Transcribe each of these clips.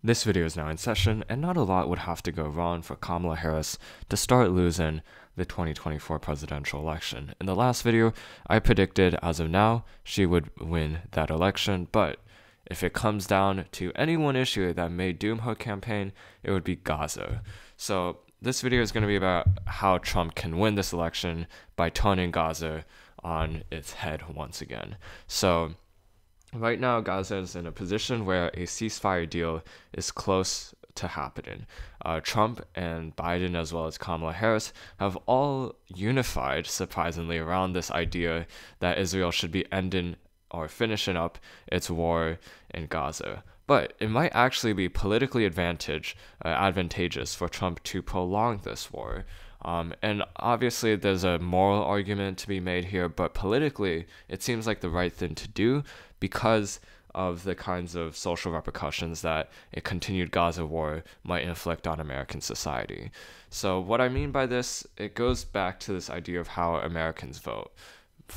This video is now in session, and not a lot would have to go wrong for Kamala Harris to start losing the 2024 presidential election. In the last video, I predicted as of now she would win that election, but if it comes down to any one issue that may doom her campaign, it would be Gaza. So this video is going to be about how Trump can win this election by turning Gaza on its head once again. So right now, Gaza is in a position where a ceasefire deal is close to happening. Trump and Biden, as well as Kamala Harris, have all unified, surprisingly, around this idea that Israel should be ending or finishing up its war in Gaza. But it might actually be politically advantageous for Trump to prolong this war. And obviously, there's a moral argument to be made here, but politically, it seems like the right thing to do because of the kinds of social repercussions that a continued Gaza war might inflict on American society. So what I mean by this, it goes back to this idea of how Americans vote.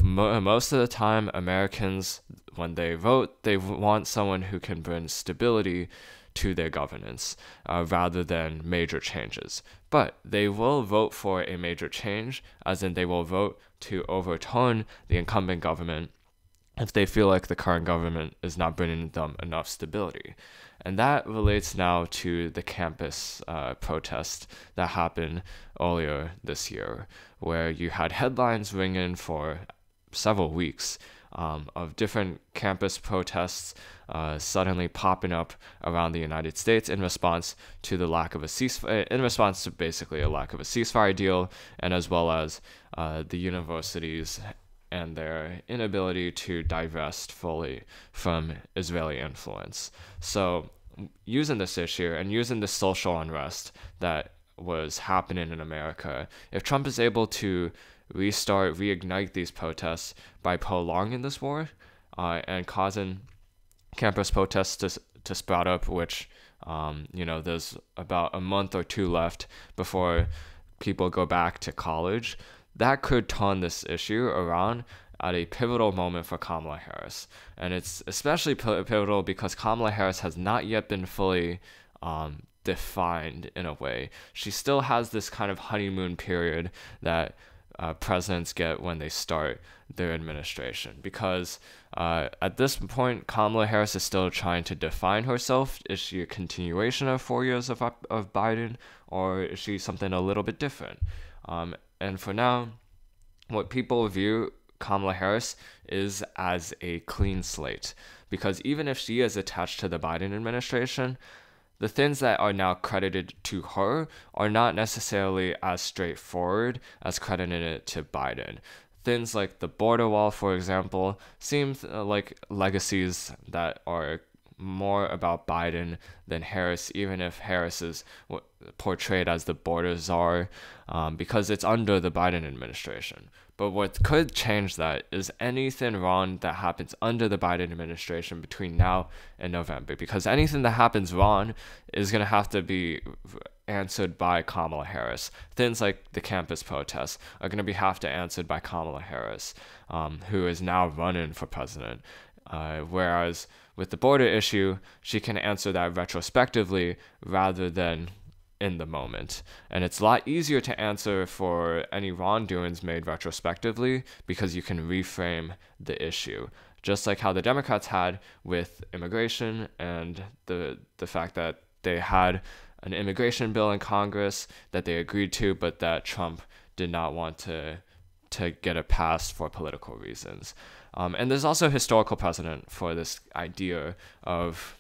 Most of the time, Americans, when they vote, they want someone who can bring stability to their governance rather than major changes. But they will vote for a major change, as in they will vote to overturn the incumbent government if they feel like the current government is not bringing them enough stability. And that relates now to the campus protest that happened earlier this year, where you had headlines ringing for several weeks of different campus protests suddenly popping up around the United States in response to the lack of a ceasefire, in response to basically a lack of a ceasefire deal, and as well as the universities and their inability to divest fully from Israeli influence. So using this issue and using the social unrest that was happening in America, if Trump is able to reignite these protests by prolonging this war and causing campus protests to sprout up, which, there's about a month or two left before people go back to college, that could turn this issue around at a pivotal moment for Kamala Harris. And it's especially pivotal because Kamala Harris has not yet been fully defined in a way. She still has this kind of honeymoon period that presidents get when they start their administration, because at this point, Kamala Harris is still trying to define herself. Is she a continuation of 4 years of Biden, or is she something a little bit different? And for now, what people view Kamala Harris is as a clean slate, because even if she is attached to the Biden administration, the things that are now credited to her are not necessarily as straightforward as crediting it to Biden. Things like the border wall, for example, seem like legacies that are more about Biden than Harris, even if Harris is portrayed as the border czar, because it's under the Biden administration. But what could change that is anything wrong that happens under the Biden administration between now and November, because anything that happens wrong is going to have to be answered by Kamala Harris. Things like the campus protests are going to have to answered by Kamala Harris, who is now running for president. Whereas with the border issue, she can answer that retrospectively rather than in the moment. And it's a lot easier to answer for any wrongdoings made retrospectively because you can reframe the issue. Just like how the Democrats had with immigration and the fact that they had an immigration bill in Congress that they agreed to, but that Trump did not want to get it passed for political reasons. And there's also historical precedent for this idea of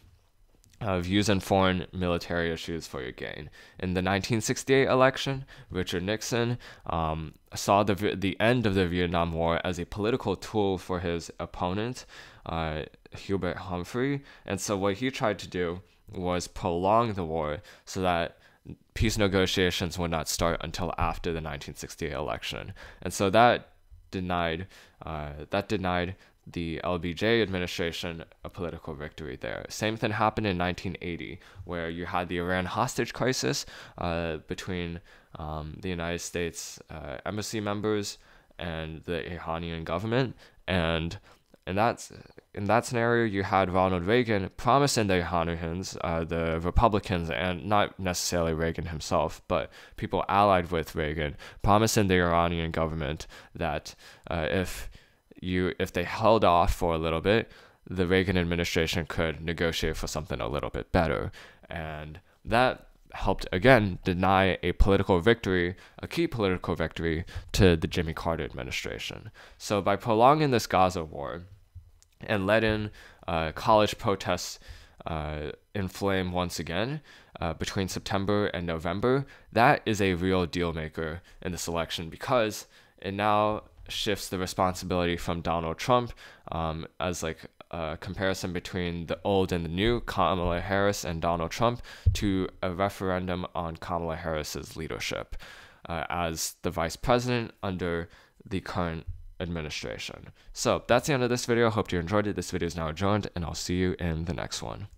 using foreign military issues for your gain. In the 1968 election, Richard Nixon saw the end of the Vietnam War as a political tool for his opponent, Hubert Humphrey. And so what he tried to do was prolong the war so that peace negotiations would not start until after the 1968 election. And so that denied the LBJ administration a political victory there. Same thing happened in 1980, where you had the Iran hostage crisis between the United States embassy members and the Iranian government, and In that scenario, you had Ronald Reagan promising the Iranians, the Republicans, and not necessarily Reagan himself, but people allied with Reagan, promising the Iranian government that if they held off for a little bit, the Reagan administration could negotiate for something a little bit better. And that helped, again, deny a key political victory to the Jimmy Carter administration. So by prolonging this Gaza war and letting college protests inflame once again between September and November, that is a real deal maker in this election, because it now shifts the responsibility from Donald Trump as like a comparison between the old and the new, Kamala Harris and Donald Trump, to a referendum on Kamala Harris's leadership as the vice president under the current administration. So that's the end of this video. Hope you enjoyed it. This video is now adjourned, and I'll see you in the next one.